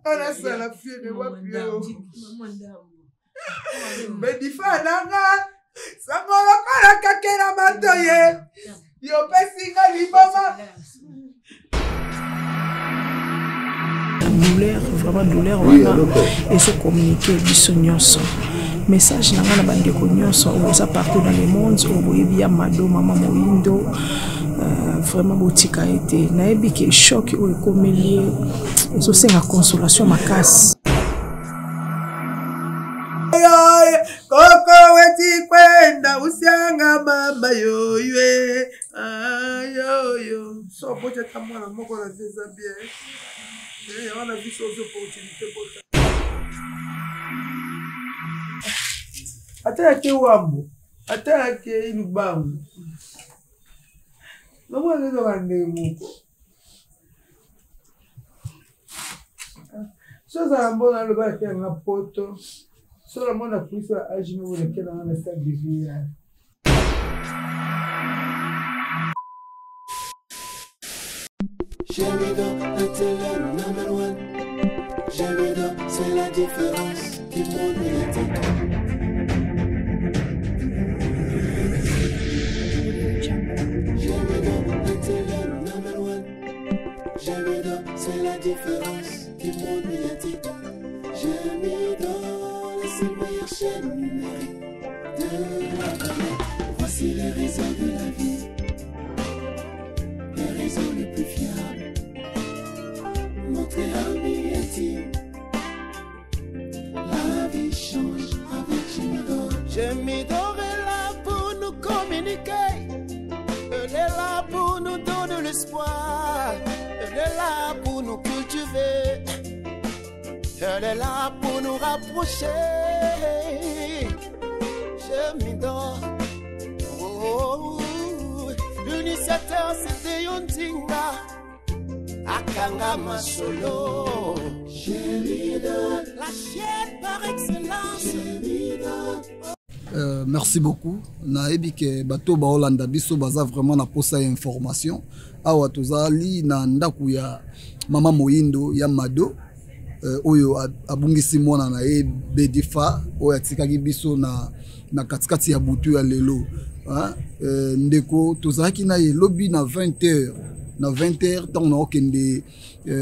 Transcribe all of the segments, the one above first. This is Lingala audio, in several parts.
Ana sala fiere wapi yo. Bedifa nanga. Sangola kola kakera matoye. Yo pesinga liboma. Douleur, vraiment douleur. Et c'est communiquer du nyonso. Message nanga na bandeko nyonso oza partout dans le monde oboyebi ya Mado Mama Moyindo vraiment botika été nayebi ke choc o ekomelie ezosenga consolation makasi koko weti kwenda usianga mama yoywe ayoyo so bote tamwana moko na deza bien on a vu ça aux opportunités. Atake wambo, atake inubangu. Mama ndio kande muko. So za mbona lo ba ke na poto. So la mona kuisa ajime wole ke na sa bibia. Jamido, atelier number 1. Jamido, c'est la différence qui monte les têtes. C'est la différence qui monte médiatique. J'ai mis dans la seule meilleure chaîne numérique de la planète. Voici les raisons de la vie, les raisons les plus fiables. Notre ami intime, la vie change avec Jemidor. Jemidor est là pour nous communiquer, elle est là pour nous donner l'espoir. Elle est là pour nous cultiver, elle est là pour nous rapprocher. Jemidor, oh, l'initiateur c'était Yondinga, Akanga Masolo. Jemidor, la chienne par excellence. Jemidor. Merci beaucoup. Naebi ke bato ba Hollanda biso baza vraiment na posa information. Awa tozali na ndaku ya Mama Moyindo ya Mado oyo abungisi mwana na ye Bedifa oyo atikaki biso na katikati ya butu ya lelo. Ndeko tozalaki na ye lobby na 20h. Na 20h tant na okende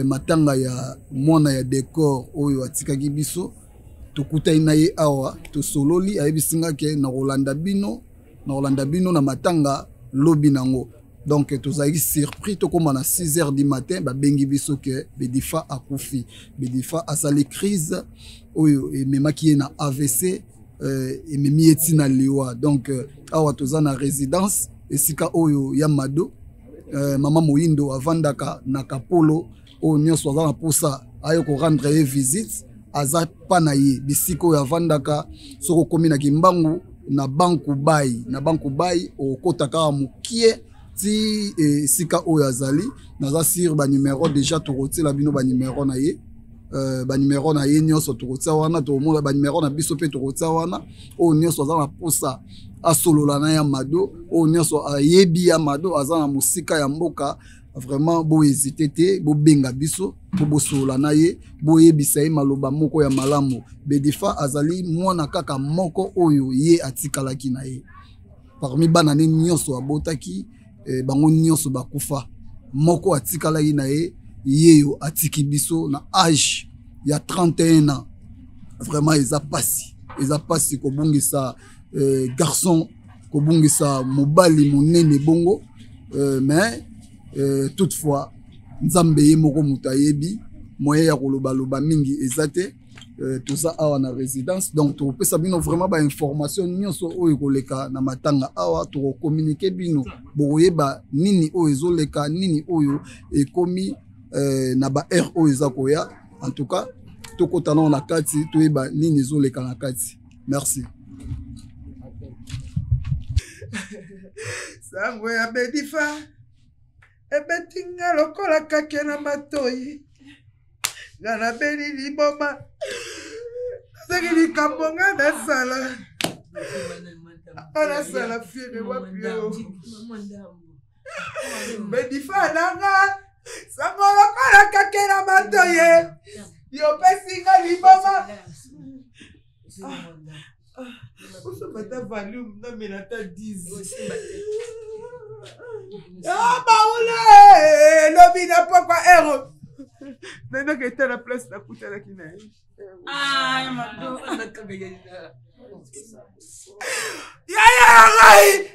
matanga ya mwana ya décor oyo atikaki biso. Tokuta inaye awa to sololi ayebisinga ke na Rolanda bino na matanga lobi nango. Donc tozali surpris to koma na 6h du matin ba bengi biso ke Bedifa akufi. Bedifa asali crise oyo ememaki na AVC ememi eti na liwa. Donc awa toza na résidence esika oyo ya Mado Mama Moyindo avandaka na Kapolo o nyonso aza na posa ayo ko rendre visite. Aza panaye bisiko ya vandaka soko komi na kimbangu na banku bayi okotaka mukie ti sika oyo azali naza sur ba numéro déjà torotela bino ba numéro na ye nyonso torotsa wana to mona ba numéro na biso pe torotsa wana o nyonso aza na posa asolola na ya Mado o nyonso ayebi ya Mado aza na musika ya mboka. Vraiment bo hésiter te bo benga biso bo solola na ye bo yebisa ye maloba moko ya malamu. Bedifa azali mwana kaka moko oyo ye atikalaki na ye parmi bana ne nyonso abotaki bango nyonso bakufa moko atikalaki na ye yeyo atiki biso na âge ya 31 ans. Vraiment eza pasi ko bungisa garçon ko bungisa mobali monene bongo mais toutefois nzambe ye moko mutayebi moyen ya koloba mingi ezate toza awa na résidence. Donc to pesa bino vraiment ba information nyonso oyo koleka na matanga awa to communiquer bino boyeba nini oyo ezoleka nini oyo ekomi na ba air oyo ezakoya. En tout cas tokotana na kati toyeba nini ezoleka na kati. Merci. Sangwe ya Bedifa ebetinga lokola kake na matoyi ngana beli liboma nazaki likambo nga nasala ana sala fiere wapi yo Bedifa nanga Sangolo kola kakera matoye. Yo pesinga liboma. Uso bata volume na menata 10. Ah baoula, lobi na pokwa ero. Nana que était la place na kuta la kinae. Ah, mado na kabegela. Ya rai.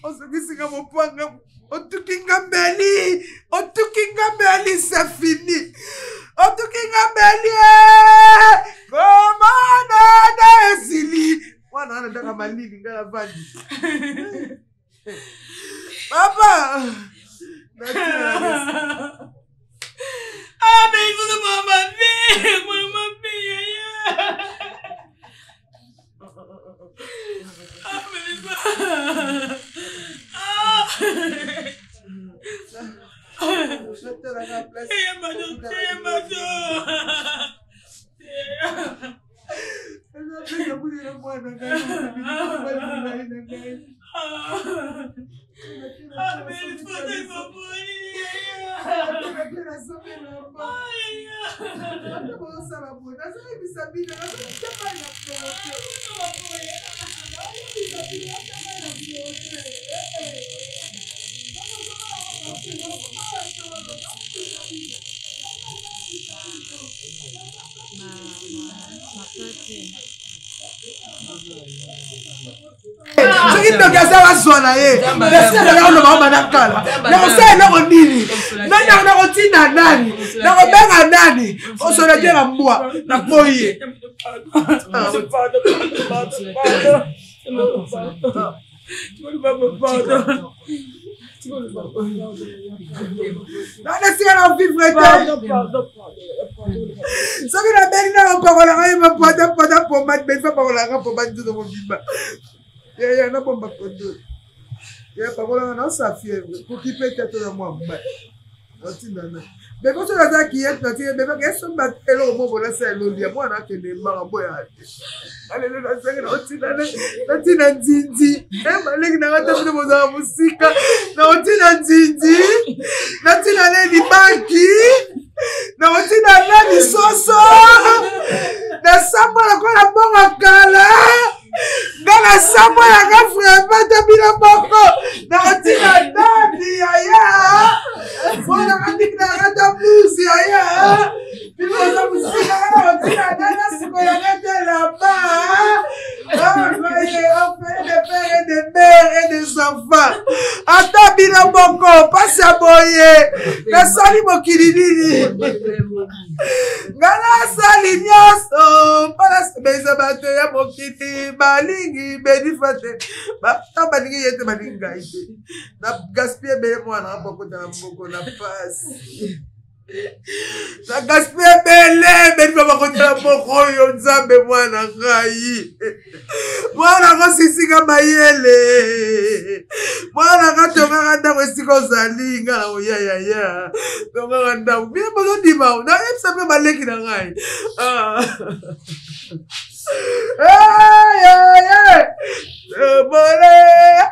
Osukisinga mopanga. Otukinga mbeli, c'est fini. Otukinga mbeli, komana desili. Wana ana daga malili ngala vandi. Papa. Ah, mais il faut maman bien, Ah, mais Soki ndoki aza bazwana ye leselaka ono baoma na kala nakosala eloko nini nani nakotinda nani nakobenga nani osola te na mbwa nakoyi ye nanesika na vivre te soki nabeli nakopakolaka ye mapata pomade besa pakolaka pomade tuto mobimba ya na bomba kodo ya pakolanga na sa fièvre pour qui peut être dans moi ba otinana mais quand tu as qui est na tie bébé que son bat elo mo bona sa elo lia moi na ke ne mara boya ale le na sanga otinana nzinzi maleki na ngata mwe moza musika na otinana nzinzi na tinana ni banki na otinana ni soso na samba ko na bonga kala Gala samo ya gafre bata bila boko na otina dadi aya bona katika rata blues aya bila za musika na otina dada siko ya ngete la ba on fait des pères et des mères et des enfants ata bila boko pasi aboye na sali mokilini ngala sali nyoso para beza bato ya mokiti balingi benifate ba balingi yete balingi gaite na gaspiller bele mwana apokota na mboko na pasi na gaspiller bele benifa bakota na mboko yo nzambe mwana ngai mwana kosisika mayele mwana katongaka ndako esika ozali nga na oyayaya tongaka ndako bie bozondima na yebisa mpe baleki na ngai Mole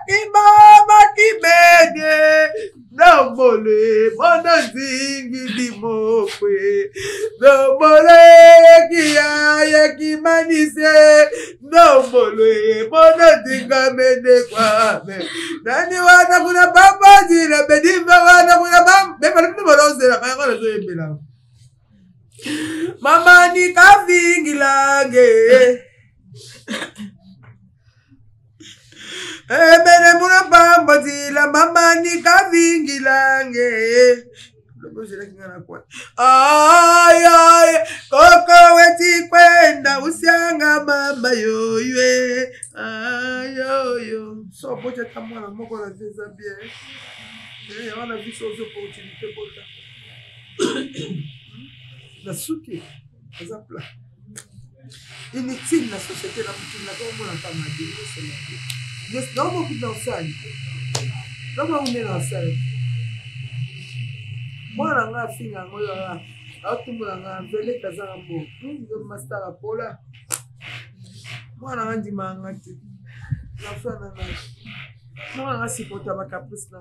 imama kibenye no mole mono zingi dimokwe no mole kiaya kimanise no mole mono zinga mende kwame nani wana kuna baba zira bedimba wana kuna bamba beba nini boloze la kaya kona zoe mbela mama ni kavingilange Ebene muna bamba zila mama ni kavingilange ay ay koko weti kwenda usianga mama yoywe ay yo so boja tamwana moko la visa bien wana viso zo opportunité bota la suki ezapla inutile la société la petite la comme on entend ma dire c'est là non beaucoup d'enfants non moi on est dans ça moi la nga finga ngola atumula nga vele kazanga mbo ndo master apola moi la ndi mangati na fana na moi la sipota ba caprice na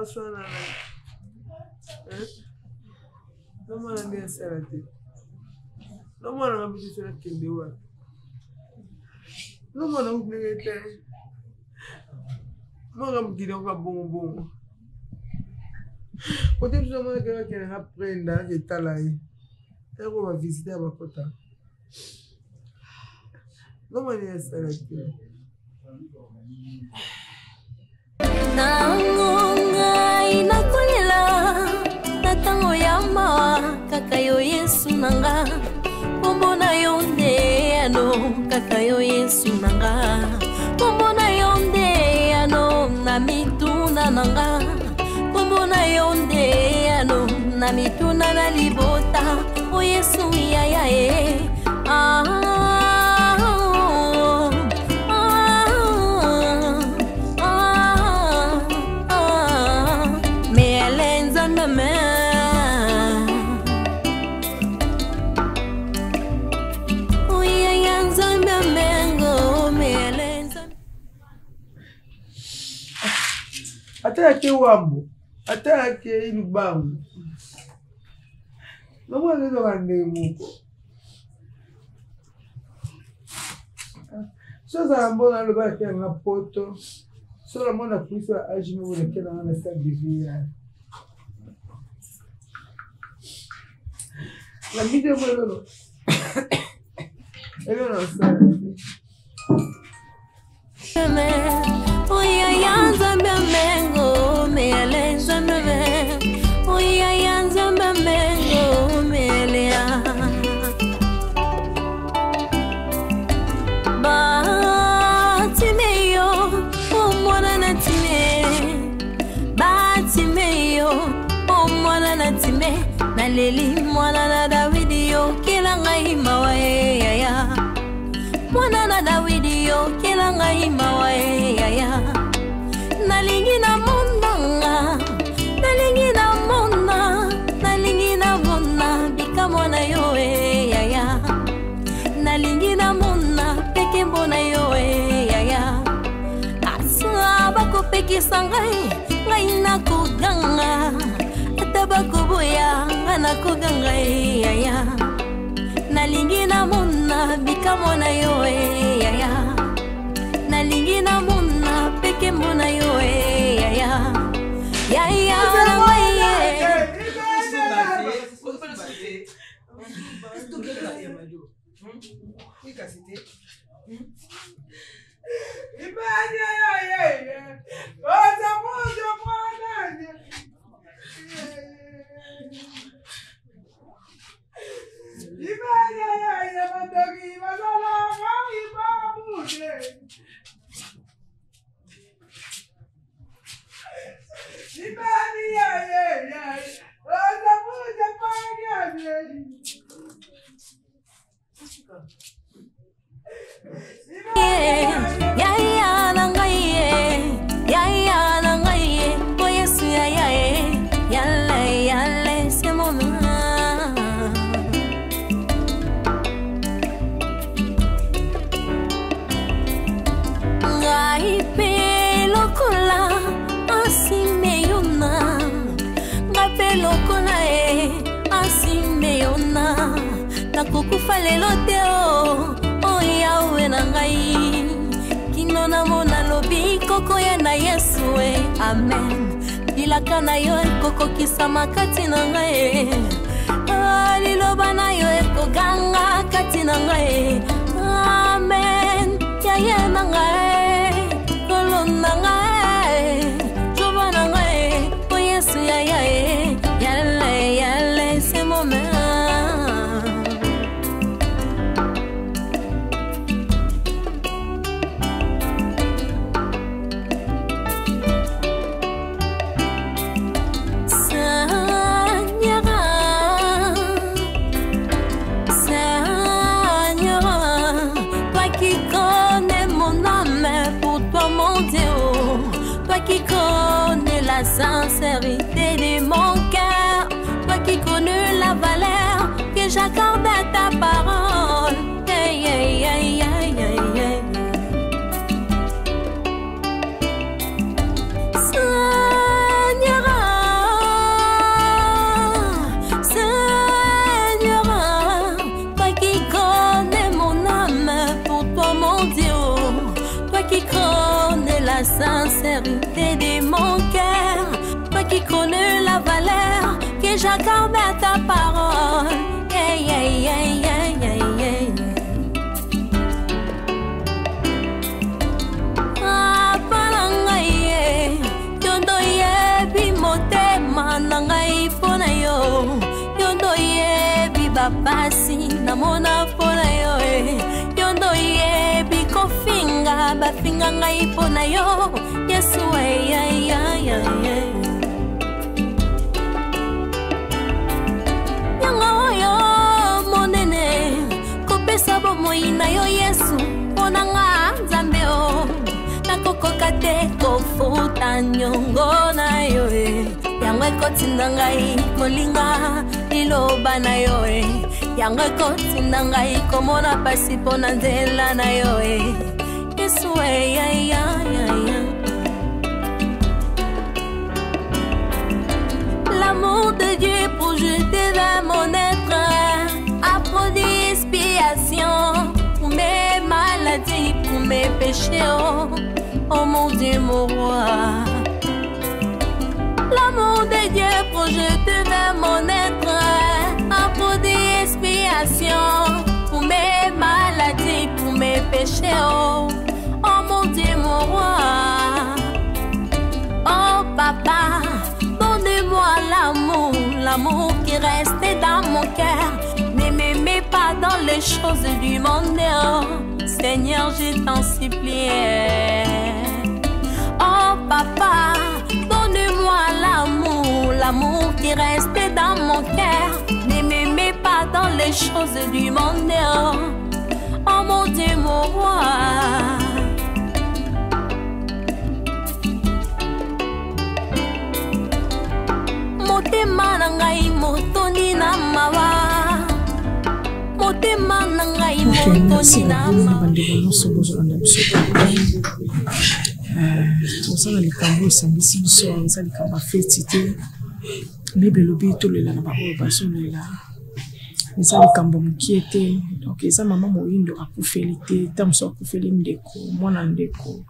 fana na Non, moi, on est à la tête. Non, moi, on a mis sur la tête de ouais. Non, moi, on a mis la tête. Moi, on a mis la tête bon. Quand tu as besoin de quelqu'un qui apprend, qui travaille, on va visiter à Bakota. Non, moi, on est à la tête. Nangonga inakolela natango ya mawa kaka yo Yesu nanga kombo na yo nde ano kaka yo Yesu nanga kombo na yo nde ano na mituna nanga kombo na yo nde ano na mituna na libota o Yesu ya e Até wambo, até ilubango. Não vou nem jogar nem muco. Só a mona no bar que é na poto, só a mona polícia age no lugar que não está de via. La mídia foi não. Ele não sabe. Oya yanza mbamengo mealenza mbame Oya yanza mbamengo mealea Batimeyo omwana natime Batimeyo omwana natime Naleli mwana na Dawidi yo kilanga imawa yaya Mwana na Dawidi yo kilanga imawa yaya Nalingi na mondanga Nalingi na mona Bika mwana yo yaya Nalingi na mona Peke mbona yo yaya Asa bako peki sangai Ngai na kuganga Ata bako boya Ngana kuganga yaya Nalingi na mona Bika mwana yo yaya Nalingi na mona Peke mbona yo yaya Yaya Nakukufa lelo teo Oyawe na ngai Kino na mona lobi Koko ya na Yesu Amen Bilaka na yo Koko kisama kati na ngai Liloba na yo Koganga kati na ngai Amen Yaya na ngai Kolo na ngai Joba na ngai O Yesu yaya Yale yale se moment sincérité de mon cœur. Toi qui connais la valeur que j'accorde à ta parole. Yeah, yeah, yeah, yeah, yeah, yeah. Nangai pona yo yondo yebi bapasi namona pona yo yondo yebi kofinga bafinga ngai pona yo Yesu ya ya ya yango yo monene kopesa bomoi na yo Yesu pona nga Nzambe o nakokoka te kofuta nyongo na yo yango ekotinda ngai kolinga liloba na yo yango ekotinda ngai komona pasi mpona nzela na yo Yesu ya ya ya. L'amour de Dieu pour jeter vers mon être a produit expiation pour mes maladies, pour mes péchés, oh mon Dieu, mon roi. L'amour de Dieu projeté vers mon être a produit expiation pour mes maladies, pour mes péchés, oh mon Dieu, mon roi. Oh papa, donne-moi l'amour, l'amour qui restait dans mon cœur. Ne m'aimez pas dans les choses du monde, oh Seigneur, je t'en supplie. Oh papa, donne-moi l'amour, l'amour qui restait dans mon cœur. Ne m'aimez pas dans les choses du monde, oh mon Dieu, mon roi. Motema na ngai motoni na mawa. Motema na ngai motoni na mawa. Tosala likambo esambisi biso eza likambo afeti te bible elobi tolela na baoyo bazolela eza likambo mokie te. Donc eza mama moyindo akufeli te ntango mosusu akufeli ndeko mwana ndeko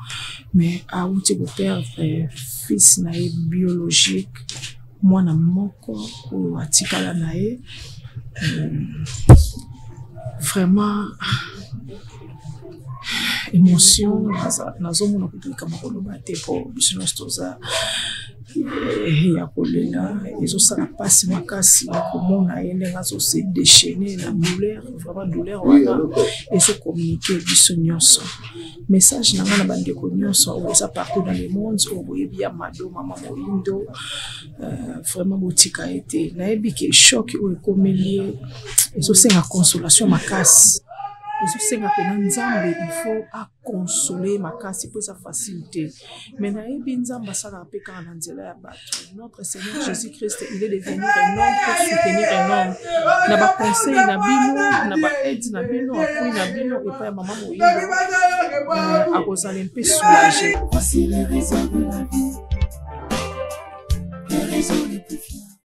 mais awuti koperdre fils na ye biologique mwana moko oyo atikala na ye. Vraiment émotion nazomona kutulika makoloba te po biso nyonso toza ya kolela ezosala pasi makasi komona ye ndenge azose déchaîner na douleur, vraiment douleur wana ezokommunike biso nyonso. Message na nga na bandeko nyonso oyo eza partout dans le monde oyo boyebi ya Mado mama moyindo vraiment botika ete nayebi ke choc oyo ekomeli ye ezosenga consolation makasi. ezosenga pena Nzambe il faut consoler makasi pour sa facilité. Mais nayebi Nzambe asala pe kaka na nzela ya bato. Notre Seigneur Jésus-Christ, il est devenu un homme pour soutenir un homme. Na ba conseil na bino, na ba aide na bino, appui na bino et pas maman moyindo. A kozala un peu soulagé. Voici les raisons de la vie.